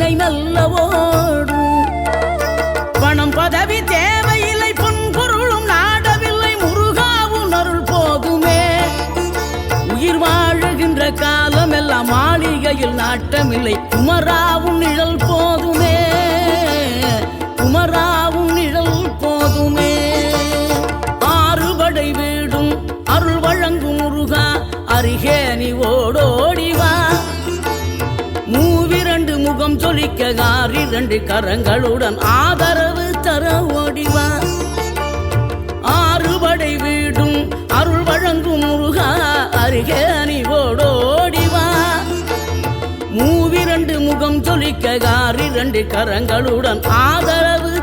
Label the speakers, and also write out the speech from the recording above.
Speaker 1: கங்கை நல்ல ஓடும். பணம் பதவி தேவையில்லை, பொன் பொருளும் நாடவில்லை, முருகாவும் அருள் போதுமே. உயிர் வாழுகின்ற காலம் எல்லாம் மாளிகையில் நாட்டமில்லை, குமராவும் நிழல் போதுமே, குமராவும் நிழல் போதுமே. ஆறுபடை வீடும் அருள் வழங்கும் முருகா, அருகே நீ ஓடோடிவா. மூவிரண்டு முகம் சொலிக்க ஆறிரண்டு கரங்களுடன் ஆதரவு தர ஓடிவா. ஆறுபடை வீடும் அருள் வழங்கும் முருகா, அருகே நீ ஓடோடிவா. மூவிரண்டு முகம் சொலிக்க ஆறிரண்டு கரங்களுடன் ஆதரவு